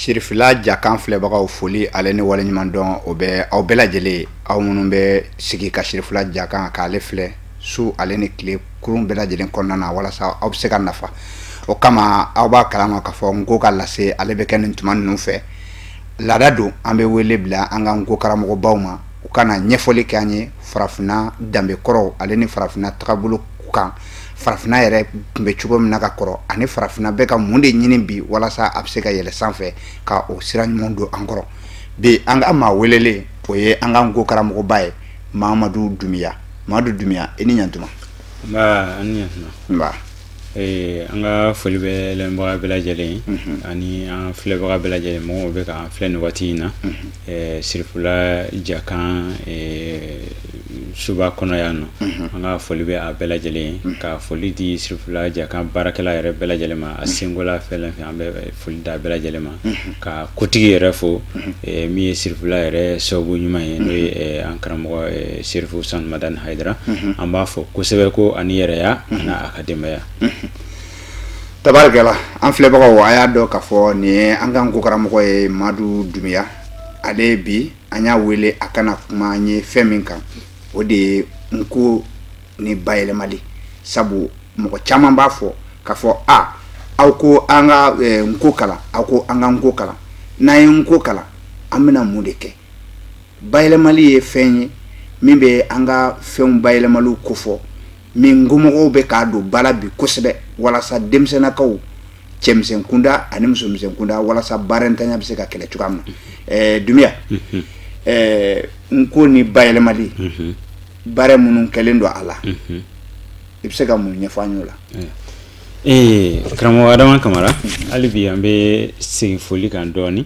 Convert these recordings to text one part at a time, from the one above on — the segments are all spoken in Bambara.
Sirifila Jakan filɛbagaw foli ale ni waleɲuman dɔn o bɛ aw bɛɛ lajɛlen aw minnu bɛ sigi ka Sirifila Jakan k'ale filɛ su ale ni tile kurun bɛɛ lajɛlen kɔnɔna na walasa aw bɛ se ka nafa o kama aw b'a kalama k'a fɔ Nko ka lase ale bɛ kɛ nin tuma ninnu fɛ laada don an bɛ wele bila an ka Nko karamɔgɔbaw ma u kana ɲɛfɔli kɛ an ye farafinna danbekɔrɔw ale ni farafinna tagabolo kan farafinna yɛrɛ tun bɛ cogo min na ka kɔrɔ ani farafinna bɛ ka mun de ɲini bi walasa a bɛ se ka yɛlɛ sanfɛ ka o sira ɲuman don an kɔrɔ bi an ka maa welelen o ye an ka Nko karamɔgɔba ye Mamadu Dumiya i ni ɲantuma. Nba ani ɲantuma. Nba. An ka foli bɛ lamɛnbaga bɛɛ lajɛlen ani an filɛbaga bɛɛ lajɛlen mɔgɔw bɛ ka filɛ nin waati in na Sirifila Jakan suba kɔnɔ yan nɔ an ka foli bɛ a bɛɛ lajɛlen ka foli di Sirifila Jakan baarakɛla yɛrɛ bɛɛ lajɛlen ma a sengola fɛn fɛn an bɛ foli da bɛɛ lajɛlen ma ka kotigi yɛrɛ fo min ye Sirifila yɛrɛ sababu ɲuman ye n'o ye an karamɔgɔ Sirifu Usmani Madani Hayidara an b'a fɔ kosɛbɛ ko ani yɛrɛya ani a ka denbaya. Tabarikala an filɛbagaw a y'a dɔn k'a fɔ nin ye an ka Nko karamɔgɔ ye Mamadu Dumiya ale bi an y'a wele a kana kuma an ye fɛn min kan o de ye Nko ni bayɛlɛmali sabu mɔgɔ caman b'a fɔ k'a fɔ aw ko an ka Nko kalan aw ko an ka Nko kalan n'an ye Nko kalan an bɛna mun de kɛ bayɛlɛmali ye fɛn ye min bɛ an ka fɛnw bayɛlɛmaliw kofɔ min Nkomɔgɔw bɛ k'a don bala bi kosɛbɛ walasa denmisɛnnakaw cɛmisɛn kunda ani musomisɛn kunda walasa baara ntanya bɛ se ka kɛlɛ cogoya min na Dumiya Nko ni bayɛlɛmali baara minnu kɛlen don a la i bɛ se ka mun ɲɛfɔ an ye o la. Karamɔgɔ Adama Kamara hali bi an bɛ segin foli kan dɔɔni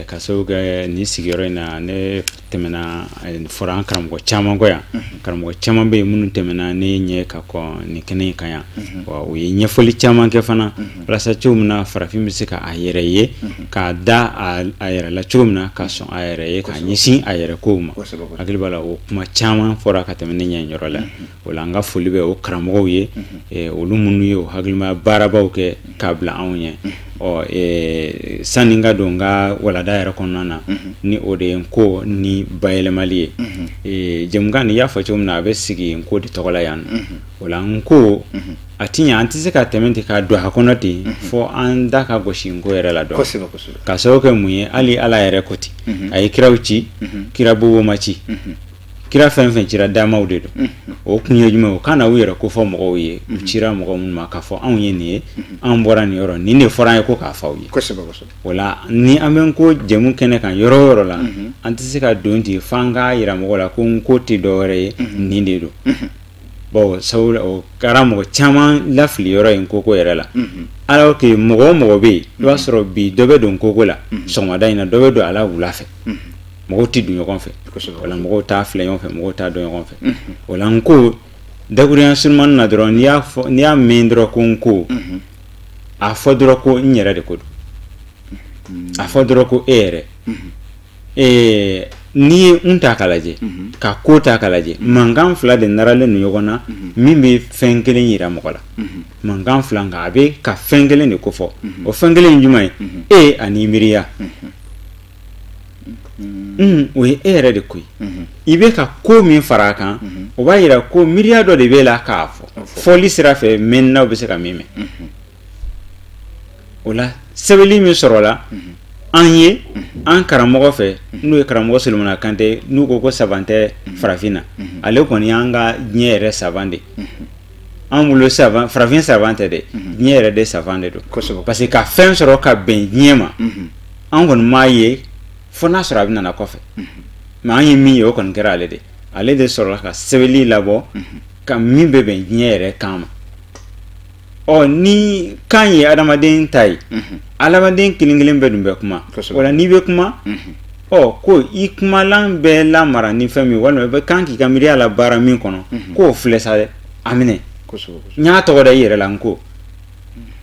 ka sababu kɛ nin sigiyɔrɔ in na ne tɛmɛna fɔra an karamɔgɔ caman kɔ yan karamɔgɔ caman bɛ yen minnu tɛmɛna ne ɲɛ ka kɔn nin kɛnɛ in kan yan wa u ye ɲɛfɔli caman kɛ fana walasa cogo min na farafin bɛ se ka a yɛrɛ ye k'a da a yɛrɛ la cogo min na ka sɔn a yɛrɛ ye ka ɲɛsin a yɛrɛ kow ma hakili b'a la o kuma caman fɔra ka tɛmɛ ne ɲɛ yɔrɔ la o la an ka foli bɛ o karamɔgɔw ye olu minnu ye o hakilima baarabaw kɛ k'a bila anw ɲɛ sanni ka don n ka walada yɛrɛ kɔnɔna na ni o de ye Nko ni bayɛlɛmali ye jɛmukan nin y'a fɔ cogo min na a bɛ sigi Nko de tɔgɔ la yan o la Nko a ti ɲɛ an tɛ se ka tɛmɛ ten ka don a kɔnɔ ten fɔ an da ka gosi Nko yɛrɛ la dɔn ka sababu kɛ mun ye hali Ala yɛrɛ ko ten a ye kiraw ci kira bobo ma ci kira fɛn fɛn cira damaw de don o kun ye jumɛn o kana u yɛrɛ ko fɔ mɔgɔw ye u cira mɔgɔ minnu ma k'a fɔ anw ye nin ye an bɔra nin yɔrɔ nin de fɔra an ye ko k'a fɔ aw ye o la ni an bɛ Nko jɛmu kɛnɛ kan yɔrɔ o yɔrɔ la an tɛ se ka don ten f'an k'a yira mɔgɔw la ko Nko tɛ dɔwɛrɛ ye nin de don bon sabula o kɛra mɔgɔ caman lafili yɔrɔ ye Nkoko yɛrɛ la alors que mɔgɔ o mɔgɔ bɛ yen i b'a sɔrɔ bi dɔ bɛ don Nkoko la sɔgɔmada in na dɔ bɛ don a la wula fɛ mɔgɔw tɛ don ɲɔgɔn fɛ wala mɔgɔw t'a filɛ ɲɔgɔn fɛ mɔgɔw t'a dɔn ɲɔgɔn fɛ wala Nko dakuruya surunmani na dɔrɔn n'i y'a mɛn dɔrɔn ko Nko a fɔ dɔrɔn ko n yɛrɛ de ko don a fɔ dɔrɔn ko e yɛrɛ n'i ye n ta k'a lajɛ ka ko ta k'a lajɛ mankan fila de naralen don ɲɔgɔn na min bɛ fɛn kelen yira mɔgɔ la mankan fila nka a bɛ ka fɛn kelen de ko fɔ o fɛn kelen ye jumɛn ye ani miiriya o ye e yɛrɛ de ko ye i bɛ ka ko min fara a kan o b'a yira ko miiriya dɔ de b'e la k'a fɔ fɔli sira fɛ mɛnnaw bɛ se ka min mɛn o la sɛbɛnni min sɔrɔ la an ye an karamɔgɔ fɛ n'o ye karamɔgɔ Solomana Kante n'u ko saban tɛ farafin na ale kɔni y'an ka diɲɛ yɛrɛ saban de an bolo farafin saban tɛ dɛ diɲɛ yɛrɛ de saban de don parce que ka fɛn sɔrɔ ka bɛn diɲɛ ma an kɔni m'a ye fo n'a sɔrɔ a bɛ nana kɔfɛ mais an ye min ye o kɔni kɛra ale de sɔrɔla ka sɛbɛnni labɔ ka min bɛ bɛn diɲɛ yɛrɛ kan ma ni kan ye adamaden ta ye adamaden kelen kelen bɛɛ dun bɛ kuma wala n'i bɛ kuma ko i kumalan bɛɛ lamara ni fɛn min walima i bɛ kan k'i ka miiriya la baara min kɔnɔ k'o filɛ sa dɛ a minɛ n y'a tɔgɔ da i yɛrɛ la Nko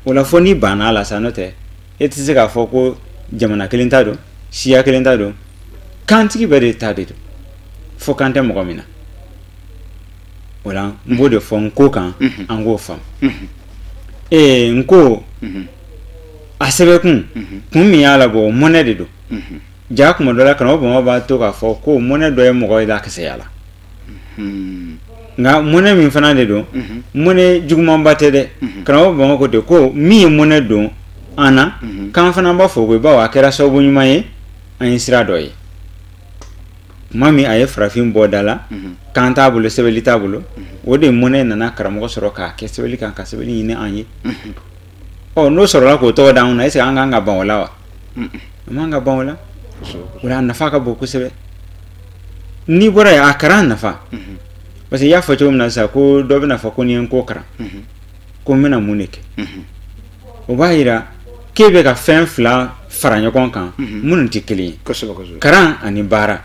o la fɔ n'i banna a la sa n'o tɛ e tɛ se k'a fɔ ko jamana kelen ta don siya kelen ta don kantigi bɛɛ de ta de don fo kan tɛ mɔgɔ min na o la n b'o de fɔ Nko kan an k'o faamu Nko asebe kun mi yala bo mone de do ja kuma do la kana bo ba to ka fo ko mone do e mo ko da kase yala nga mone min fana de do mone juguma bate de kana bo ko de ko mi mone do ana kan fana ba fo go ba wa kera so bo nyuma ye an sira do yi mami aye frafin bodala kan tabulo sebeli tabulo wode mone nana karamo soro ka ke sebeli kan ka sebeli ni anye oh no soro la ko to down na ise anga ban wala wa manga ban wala wala nafa ka boku sebe ni bora ya akara nafa parce ya fa na sa ko do bina fa ko ni en ko kara ko mena muneke o bayira kebe ka fen fla faranya kon kan munun tikeli karan ani bara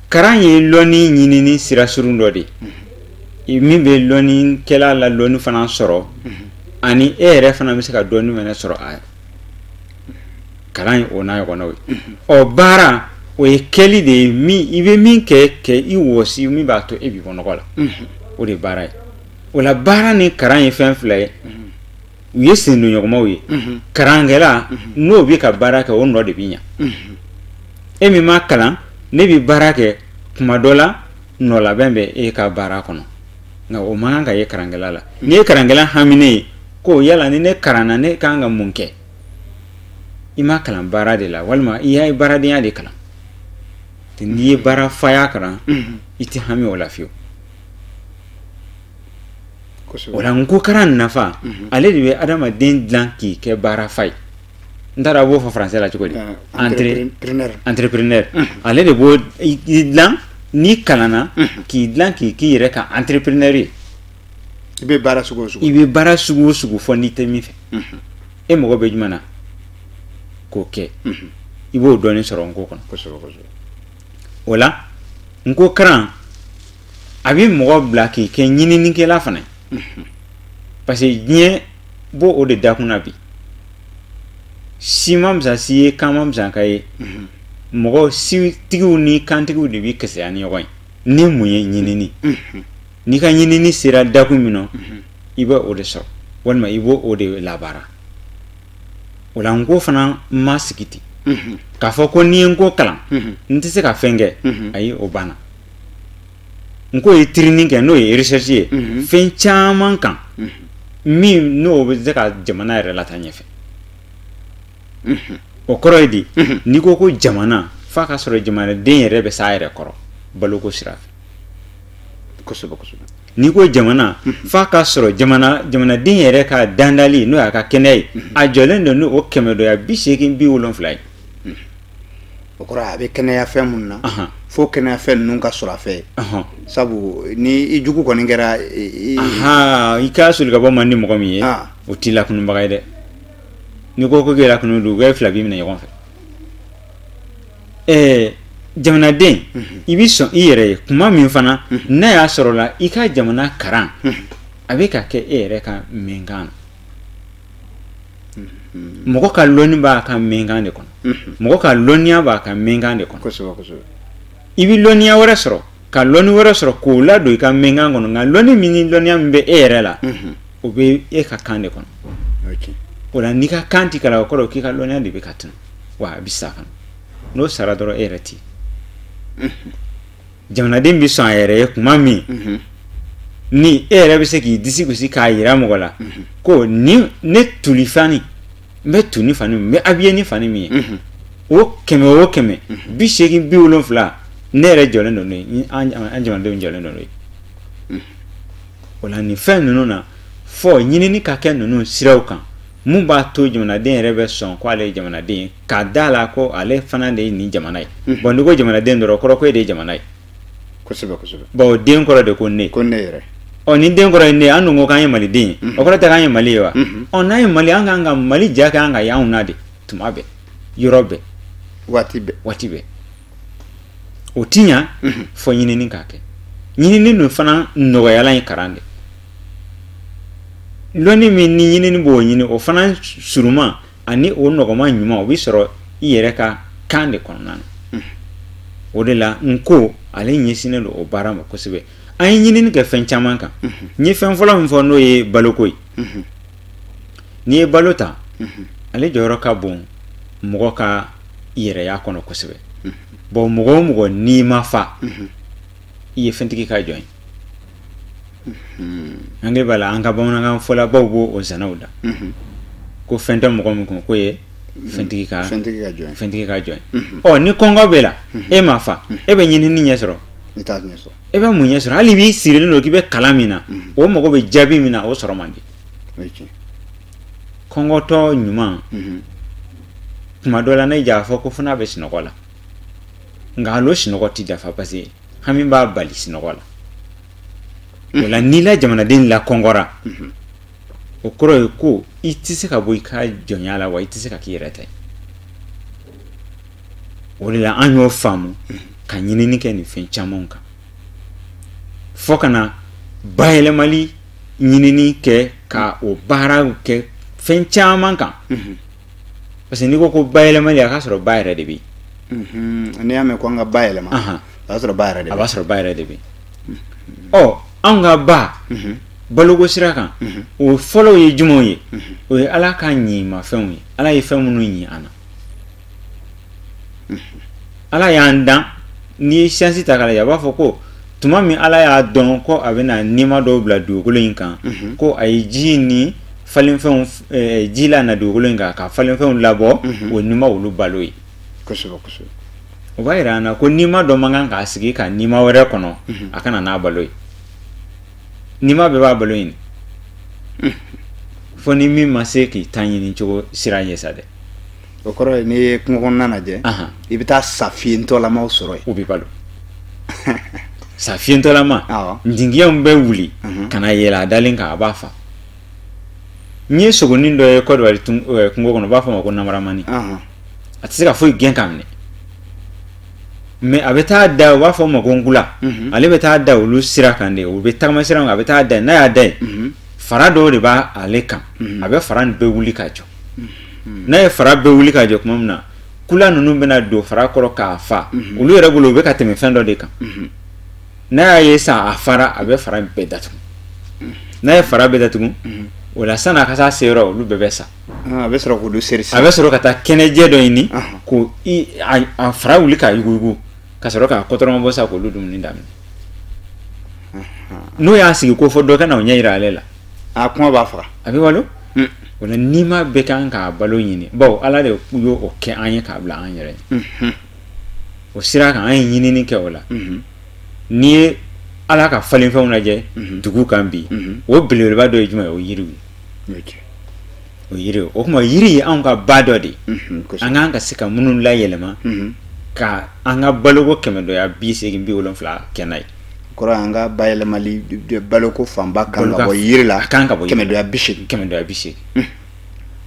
karan ye loni nyinini sira surundo de mi be loni kela la loni fana soro ani ere fana mi se ka doni mena soro a karan o na yo kono o bara o e keli de mi ibe min ke i wosi mi ba to e bi kono kola o de bara o la bara ni karan ye fen fle uye sinu nyogoma wi karangela no bi ka bara ke o no de binya e mi ma kala ne bi bara ke kuma dola no la bembe e ka bara kono nga o manga ye karangela la ni karangela hamine ko yala ni ne karana ne kanga munke ima kala bara de la walma iya bara de ya de kala tin ni bara faya kara iti hami wala fiyo wala nko karan nafa ale de adama den blanki ke bara fay ndara bo fa français la chukodi entrepreneur ale de bo idlan ni kalana ki idlan ki yere ka entrepreneur ibe bara sugu fo ni temi fe e mo go be jumana ko ke ibo do ni soro nko kono wala nko karan abi mo blaki ke nyini ni ke la fana parce que bien bo o de dakuna bi si mam za si kamam za kai mo si tigu ni kan tigu de bi kese ani yoy ni muye nyini ni ka nyini ni sira dakumino iba o de so wonma ibo o de labara wala ngo fana masikiti ka fo ko ni ngo kalam ntise ka fenge ayi obana nko e training ke no e recherche fen chaman kan mi no be zaka jamana relata nyefe o koro di ni ko jamana fa ka soro jamana den yere be sa yere koro baloko sira ko ni ko jamana fa ka soro jamana den yere ka dandali no aka kenai a jolen no o kemedo ya bi shekin bi wolon fly o koro abe kenaya femunna fo kena fen nunca sura fe sabu ni ijugu ko ngera ikasul ga bomma ni mo ko mi o tila kunu bagay de ni ko gela kunu du ga flabi mi na yon fe jamana den ibiso ire kuma mi fana na ya soro la ika jamana karan abeka ke ere ka mengana moko ka loni ba ka mengane kono moko ka lonia ba ka mengane kono ko ibi lonia wara soro ka loni wara soro ko la do ka mengango nga loni mini lonia mbe ere la obe e ka kande kono wala nika kanti kala ko ki ka lonia de be katin wa bisaka no sara doro ereti jamna dem bi son ere kuma mi ni ere be se ki disi gusi ka yira mo gola ko ni ne tulifani mbe tuni fani mbe abiye ni fani mi o keme bi sheki bi wolon fla nere jole no ni anjama de jole no wala ni fen no na fo nyini ni ka ken no siraw kan mu ba to jamana den rebe son ko ale jamana den ka dala ko ale fana de ni jamana bon ko jamana den do ko de jamana ko sebe bo den ko de ko ne re o ni den ko ne anu ngo kan yemali den o ko ta kan yemali wa on na yemali anga mali jaka anga yauna de tumabe yorobe watibe otinya fo nyini ni kake nyini ni no fana no yala karande loni mi ni nyini ni bo nyini o fana suruma ani o no ko ma nyuma o bi soro iyere ka kande konan o de la nko ale nyesine lo o barama ko sebe ay nyini ni ke fen chamanka nyi fen fola mfo no ye balokoi n'i ye balo ta ale jɔyɔrɔ ka bon mɔgɔ ka yɛrɛya kɔnɔ kosɛbɛ bon mɔgɔ o mɔgɔ n'i ma fa i ye fɛntigi ka jɔn ye an b'a la an ka bamanankan fɔlabaw b'o o zanaw da ko fɛn tɛ mɔgɔ min kun k'o ye fɛntigi ka jɔn ye ni kɔngɔ bɛ la e ma fa e bɛ ɲinini ɲɛ sɔrɔ e bɛ mun ɲɛ sɔrɔ hali b'i sirilen don k'i bɛ kalan min na o mago bɛ jaabi min na o sɔrɔ man di kɔngɔtɔ ɲuman kuma dɔ la ne jaa fɔ ko fana bɛ sinɔgɔ la nka hali o sinɔgɔ ti dafa parce que hami b'a bali sinɔgɔ la o la n'i la jamanaden la kɔngɔra o kɔrɔ ye ko i tɛ se ka bɔ i ka jɔnya la wa i tɛ se ka k'i yɛrɛ ta ye o de la an y'o faamu ka ɲinini kɛ nin fɛn camanw kan fɔ ka na bayɛlɛmali ɲinini kɛ ka o baaraw kɛ fɛn caman kan parce que n'i ko ko bayɛlɛmali a ka sɔrɔ ba yɛrɛ de bɛ yen n'i y'a mɛn ko an ka bayɛlɛma a b'a sɔrɔ ba yɛrɛ de bɛ yen a b'a sɔrɔ ba yɛrɛ de bɛ yen anw ka ba baloko sira kan o fɔlɔ ye jumɛnw ye o ye ala ka ɲimafɛnw ye ala ye fɛn minnu ɲi an na ala y'an dan n'i ye siyansi ta k'a lajɛ a b'a fɔ ko tuma min ala y'a dɔn ko a bɛna nima dɔw bila dugukolo in kan ko a ye ji ni falenfɛnw ji la na dugukolo in kan ka falenfɛnw labɔ o nima olu balo ye o b'a yira an na ko nima dɔ man kan k'a sigi ka nima wɛrɛ kɔnɔ a kana n'a balo ye nima bɛɛ b'a balo ɲini fo ni min ma se k'i ta ɲini cogo sira ɲɛ sa dɛ o kɔrɔ ye n'i ye kungo kɔnɔna lajɛ i bɛ taa sa fiyentɔlamaw sɔrɔ yen u bɛ balo sa fiyentɔlama ntingiyaw bɛ wuli ka na yɛlɛ a dalen kan a b'a fa n ye sogonin dɔ ye Côte d'Ivoire kungo kɔnɔ u b'a fɔ ma ko namaramani a tɛ se ka foyi gɛn k'a minɛ mais a bɛ taa da u b'a fɔ ma ko nkula ale bɛ taa da olu sira kan de u bɛ tagama sira kan a bɛ taa da n'a y'a da ye fara dɔw de b'a ale kan a bɛ fara nin bɛɛ wuli ka jɔ n'a ye fara bɛɛ wuli ka jɔ tuma min na kula ninnu bɛna don fara kɔrɔ k'a fa olu yɛrɛ bolo u bɛ ka tɛmɛ fɛn dɔ de kan n'a y'a ye sa a fara a bɛ fara bɛɛ datugu n'a ye fara bɛɛ datugu o la san'a ka taa se yɔrɔ olu bɛɛ bɛ sa a bɛ sɔrɔ k'olu seri a bɛ sɔrɔ ka taa kɛnɛjɛ dɔ ɲini ko a fara wuli ka yuguyugu ka sɔrɔ k'a kɔtɔrɔma bɔ sa k'olu dumuni daminɛ n'o y'a sigi ko fɔ dɔ ka na o ɲɛ yira ale la a kuma b'a faga a bɛ balo o la n'i ma bɛ kan k'a balo ɲini bawo ala de y'o kɛ an ye k'a bila an yɛrɛ ye o sira kan an ye ɲinini kɛ o la n'i ye ala ka falenfɛnw lajɛ dugu kan bi o belebeleba dɔ ye jumɛn ye o yiriw o yiri o kuma yiri ye anw ka ba dɔ de an k'an ka se ka minnu layɛlɛma ka an ka baloko 170 kɛ n'a ye kɔrɔ an ka bayɛlɛmali baloko fanba kan ka bɔ yiri la 180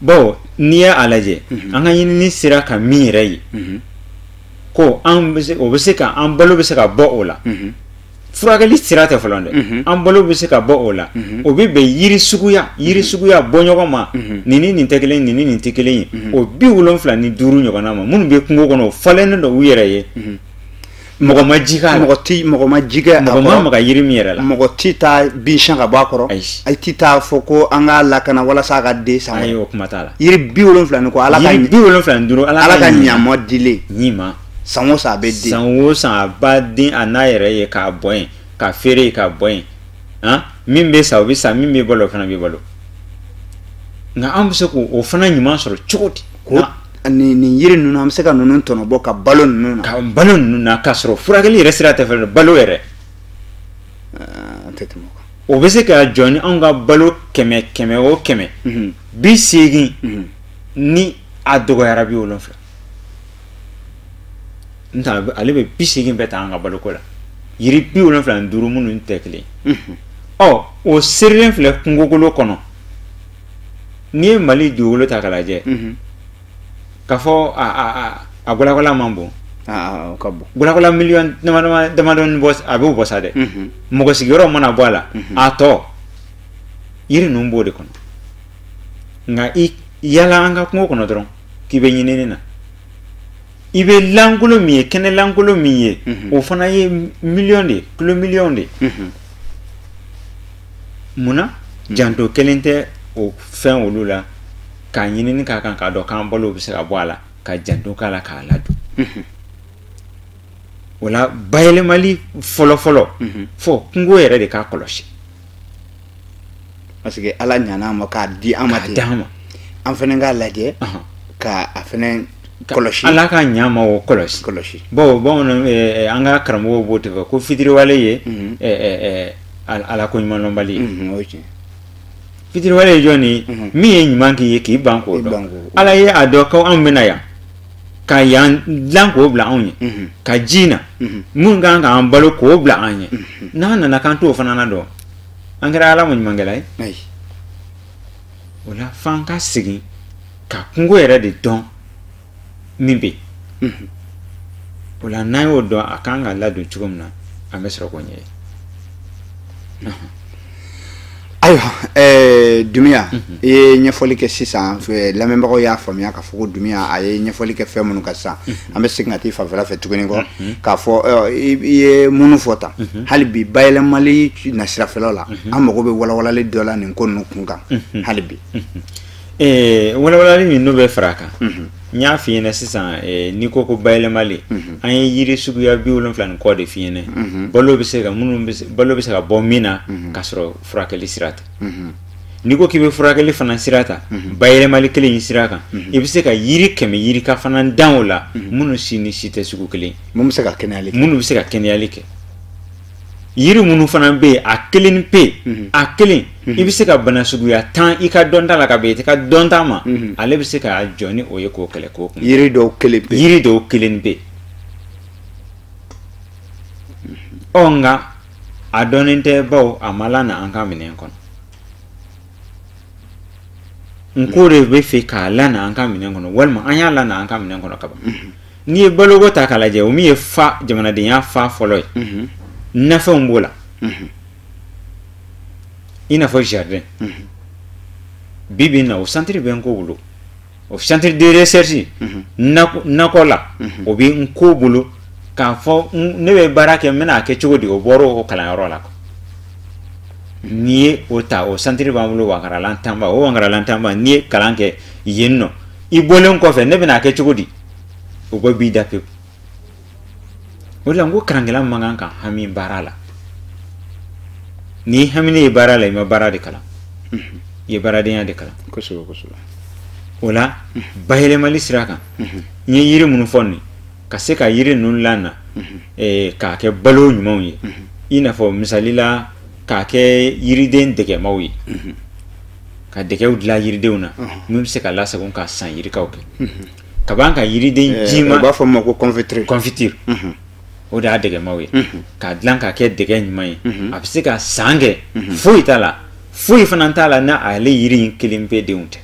bon n'i y'a lajɛ an ka ɲinini sera ka min yɛrɛ ye ko o bɛ se ka an balo bɛ se ka bɔ o la furakɛli sira tɛ fɔlɔ dɛ an balo bɛ se ka bɔ o la o bɛ bɛn yiri suguya bɔ ɲɔgɔn ma nin tɛ kelen nin tɛ kelen ye o 75 ɲɔgɔnna ma minnu bɛ kungo kɔnɔ o falennen don u yɛrɛ ye mɔgɔ ma ji k'a la mɔgɔ ma ji kɛ mɔgɔ ma maga yiri min yɛrɛ la mɔgɔ ti taa bin siɲɛ ka bɔ a kɔrɔ ayi ti taa fɔ ko an k'a lakana walasa a ka den san ayi o kuma t'a la yiri 75 ko ala ka yiri 75 ala ka ɲamɔ dile ɲima san o san a bɛ den san o san a ba den a n'a yɛrɛ ye k'a bɔ yen ka feere k'a bɔ yen min bɛ sa o bɛ sa min bɛ balo o fana bɛ balo nka an bɛ se k'o fana ɲuman sɔrɔ cogo di nin yiri ninnu an bɛ se ka ninnu tɔnɔbɔ ka balo ninnu na ka balo ninnu na k'a sɔrɔ furakɛli yɛrɛ sira tɛ fɛn balo yɛrɛ o bɛ se ka jɔ ni anw ka balo 100 o 100 80 ni a dɔgɔyara 70 n'o ale bɛ 80 bɛɛ ta an ka baloko la yiri 75 minnu tɛ kelen o serilen filɛ kungokolo kɔnɔ n'i ye Mali dugukolo ta k'a lajɛ k'a fɔ a gɔlagɔla man bon ka bon gɔlagɔla miliyɔn damadɔni bɔ a b'o bɔ sa dɛ mɔgɔ sigiyɔrɔ mana bɔ a la a tɔ yiri ninnu b'o de kɔnɔ nka i yala an ka kungo kɔnɔ dɔrɔn k'i bɛ ɲinini na i bɛ lankolon min ye kɛnɛ lankolon min ye o fana ye miliyɔn de kilo miliyɔn de munna janto kelen tɛ o fɛn olu la ka ɲinini k'a kan k'a dɔn k'an balo bɛ se ka bɔ a la ka janto k'a la k'a ladon o la bayɛlɛmali fɔlɔ-fɔlɔ fo kungo yɛrɛ de k'a kɔlɔsi parce que ala ɲana ma k'a di an ma ten an fɛnɛ k'a lajɛ ka a fɛnɛ kɔlɔsi ala ka ɲa ma o kɔlɔsi bon an ka karamɔgɔw b'o de fɔ ko fitiriwale ye ala ko ɲumanlɔnbali ye fitiriwale ye jɔn ye min ye ɲuman k'i ye k'i ban k'o dɔn ala ye a dɔn ko anw bɛna yan ka yan dilan k'o bila anw ye ka ji na mun kan k'an balo k'o bila an ye n'an nana k'an t'o fana na dɔn an kɛra ala ma ɲumankɛla ye o la f'an ka segin ka kungo yɛrɛ de dɔn min bɛ o la n'an y'o dɔn a kan ka ladon cogo min na an bɛ sɔrɔ k'o ɲɛ ayiwa Dumiya i ye ɲɛfɔli kɛ sisan lamɛnbagaw y'a faamuya k'a fɔ ko Dumiya a ye ɲɛfɔli kɛ fɛn minnu kan sisan an bɛ segin ka t'i fanfɛla fɛ tuguni kɔ k'a fɔ i ye minnu fɔ tan hali bi bayɛlɛmali nasirafɛlaw la an mago bɛ walawalali dɔ la nin ko ninnu kun kan hali bi walawalali min n'o bɛ fara a kan n y'a f'i ɲɛna sisan n'i ko ko bayɛlɛmali an ye yiri suguya 70 ni kɔ de f'i ɲɛna balo bɛ se ka bɔ min na k'a sɔrɔ furakɛli sira tɛ n'i ko k'i bɛ furakɛli fana sira ta bayɛlɛmali kelen in sira kan i bɛ se ka yiri 100 yirika fana dan o la minnu si ni si tɛ sugu kelen minnu bɛ se ka kɛnɛyali kɛ yiri minnu fana bɛ yen a kelen pe a kelen i bɛ se ka bana suguya 10 i ka dɔnta la ka bɛn i ka dɔnta ma ale bɛ se ka jɔ ni o ye k'o kɛlɛ k'o kun yiri dɔw kelen pe nka a dɔnnen tɛ baw a ma la na an ka minɛn kɔnɔ n ko de bɛ fɛ k'a la na an ka minɛn kɔnɔ walima an y'a la na an ka minɛn kɔnɔ kaban n'i ye baloko ta k'a lajɛ o min ye jamanadenya fa fɔlɔ ye nafɛnw b'o la i n'a fɔ jardin bi bi in na o centre bɛ n ko bolo o centre de recherche nakɔ la o bɛ n ko bolo k'a fɔ ne bɛ baara kɛ n bɛna kɛ cogo di o bɔra o kalanyɔrɔ la n'i ye o ta o centre b'an bolo Wangaralan Tamba o Wangaralan Tamba n'i ye kalan kɛ yen nɔ i bɔlen kɔfɛ ne bɛna kɛ cogo di o bɛ b'i da pewu o la n ko karankɛla man kan ka hami baara la n'i haminen ye baara la i ma baara de kalan i ye baaradenya de kalan o la bayɛlɛmali sira kan n ye yiri minnu fɔ nin ka se ka yiri ninnu lana k'a kɛ balo ɲumanw ye i n'a fɔ misali la k'a kɛ yiriden dɛgɛmaw ye ka dɛgɛw dilan yiridenw na min bɛ se ka lasago ka san yirikaw kɛ ka ban ka yiriden jima u b'a fɔ ma ko confiture o de y'a dɛgɛmaw ye k'a dilan k'a kɛ dɛgɛ ɲuman ye a bɛ se ka san kɛ foyi t'a la foyi fana t'a la n'ale yiri in kelen pe denw tɛ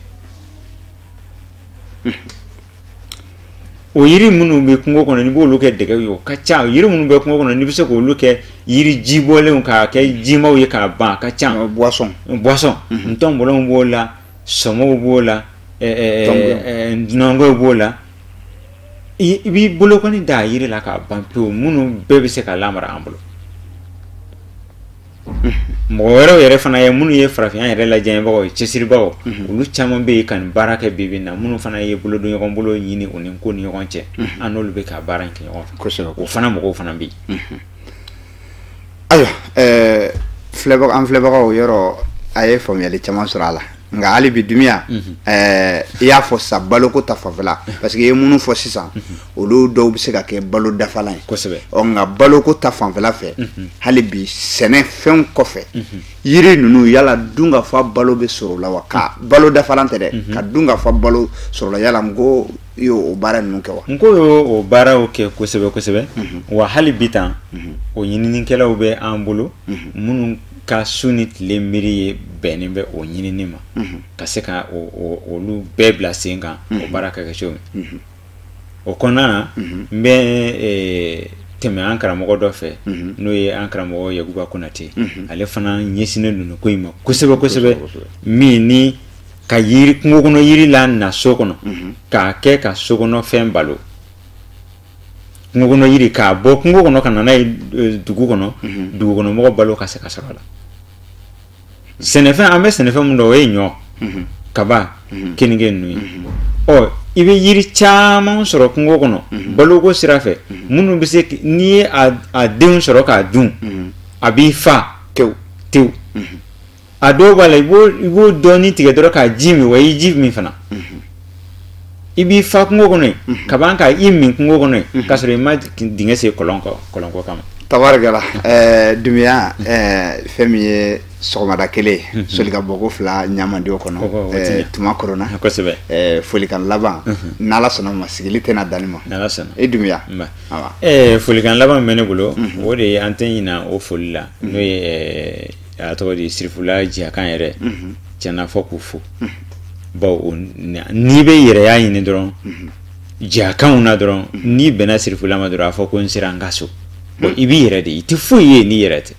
o yiri minnu bɛ kungo kɔnɔ n'i b'olu kɛ dɛgɛw ye o ka ca yiri minnu bɛ kungo kɔnɔ n'i bɛ se k'olu kɛ yiri jibɔlenw k'a kɛ jimaw ye k'a ban a ka ca boisson ntɔnbɔlɔnw b'o la sɔmɔw b'o la nɔngɔw b'o la i b'i bolo kɔni da yiri la k'a ban pewu minnu bɛɛ bɛ se ka lamara an bolo mɔgɔ wɛrɛw yɛrɛ fana ye minnu ye farafinya yɛrɛ lajɛbagaw ye cɛsiribagaw olu caman bɛ yen ka nin baara kɛ bi na minnu fana ye bolo don ɲɔgɔn bolo ɲini o ni ko ni ɲɔgɔn cɛ an n'olu bɛ ka baara in kɛ ɲɔgɔn fɛ o fana mɔgɔw fana bɛ yen ayiwa an filɛbagaw yɔrɔ a ye faamuyali caman sɔrɔ a la nka hali bi Dumiya i y'a fɔ sa baloko ta fanfɛla parce que i ye minnu fɔ sisan olu dɔw bɛ se ka kɛ balo dafalan ye kosɛbɛ nka baloko ta fanfɛla fɛ hali bi sɛnɛfɛnw kɔfɛ yiri ninnu yala dun ka fa balo bɛ sɔrɔ o la wa ka balo dafalan tɛ dɛ ka dun ka fa balo sɔrɔ la yala n ko i y'o baara ninnu kɛ wa n ko y'o baaraw kɛ kosɛbɛ kosɛbɛ wa hali bi tan o ɲininikɛlaw bɛ an bolo minnu ka su ni tile miiri ye bɛnnen bɛ o ɲinini ma ka se ka olu bɛɛ bila sen kan o baara ka kɛ cogo min o kɔnɔna na n bɛ tɛmɛ an karamɔgɔ dɔ fɛ n'o ye an karamɔgɔ Yakuba Konate ale fana ɲɛsinnen don ko in ma kosɛbɛ kosɛbɛ min ni ka yiri kungo kɔnɔ yiri la na so kɔnɔ k'a kɛ ka so kɔnɔ fɛn balo kungo kɔnɔ yiri k'a bɔ kungo kɔnɔ ka na n'a ye dugu kɔnɔ dugu kɔnɔ mɔgɔ balo ka se ka sɔrɔ a la sɛnɛfɛn an bɛ sɛnɛfɛn min dɔn o ye ɲɔ kaba kenige nui o ibe yiri caman sɔrɔ kungo kɔnɔ baloko sira fɛ minnu bɛ se n'i ye a denw sɔrɔ k'a dun a b'i fa tew a dɔw b'a la i b'o dɔɔni tigɛ dɔrɔn k'a ji min wa i ji min fana i b'i fa kungo kɔnɔ yen ka ban ka i min kungo kɔnɔ yen k'a sɔrɔ i ma dingɛ sen kɔlɔn kɔ kama. tabarikala Dumbuya fɛn min ye sɔgɔmada kelen soli ka bɔ ko fila ɲamandenw kɔnɔ tuma korona folikan laban n'ala sɔnna ma sigili tɛna danni ma n'ala sɔnna Dumbuya folikan laban min bɛ ne bolo o de ye an tɛ ɲina o foli la n'o ye a tɔgɔ di Sirifula Jiakan yɛrɛ tiɲɛna fɔ k'u fo bawo n'i bɛ yɛrɛya ɲini dɔrɔn Jiakanw na dɔrɔn n'i bɛnna Sirifula ma dɔrɔn a fɔ ko n sera n ka so i b'i yɛrɛ de i tɛ foyi ye n'i yɛrɛ tɛ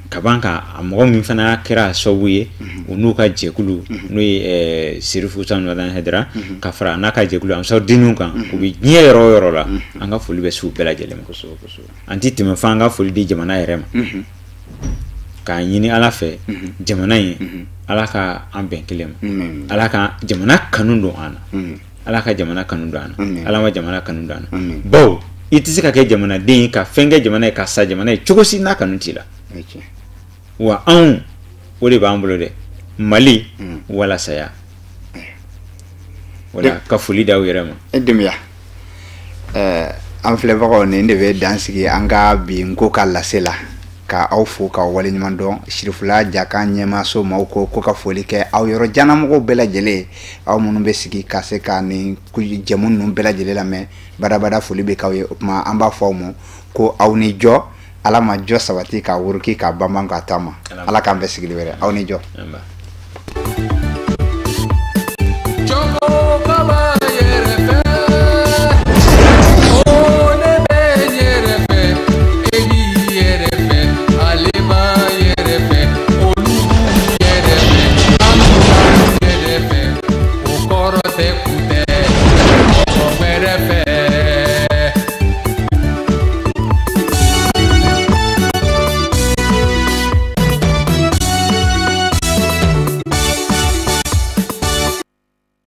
ka ban ka a mɔgɔ min fana kɛra sababu ye u n'u ka jɛkulu n'o ye Sirifu Sanubada Haidara ka fara n'a ka jɛkulu Ansarudiniw kan u bɛ diɲɛ yɔrɔ o yɔrɔ la an ka foli bɛ s'u bɛɛ lajɛlen ma an tɛ tɛmɛ fɔ an ka foli di jamana yɛrɛ ma k'a ɲini Ala fɛ jamana in Ala ka an bɛn kelen ma Ala ka jamana kanu don an na Ala ka jamana kanu don an na Ala ma jamana kanu don an na bawo i tɛ se ka kɛ jamanaden ye ka fɛn kɛ jamana ye ka sa jamana ye cogo si n'a kanu t'i la wa anw o de b'an bolo dɛ Mali wala saya wala ka foli d'aw yɛrɛ ma Dumbuya an filɛbagaw nin de bɛ dan sigi an ka bi nko ka lase la ka aw fo ka waleɲuman dɔn Sirifula Jiakan ɲɛmaaso maaw ko ka foli kɛ aw yɔrɔ janamɔgɔw bɛɛ lajɛlen aw minnu bɛ sigi ka se ka nin jɛmu ninnu bɛɛ lajɛlen lamɛn badabada foli bɛ k'aw ye o tuma an b'a fɔ aw ma ko aw ni jɔ Ala ma jɔ sabati ka wuruki ka banban ka taama Ala k'an bɛɛ sigili wɛrɛ aw ni jɔ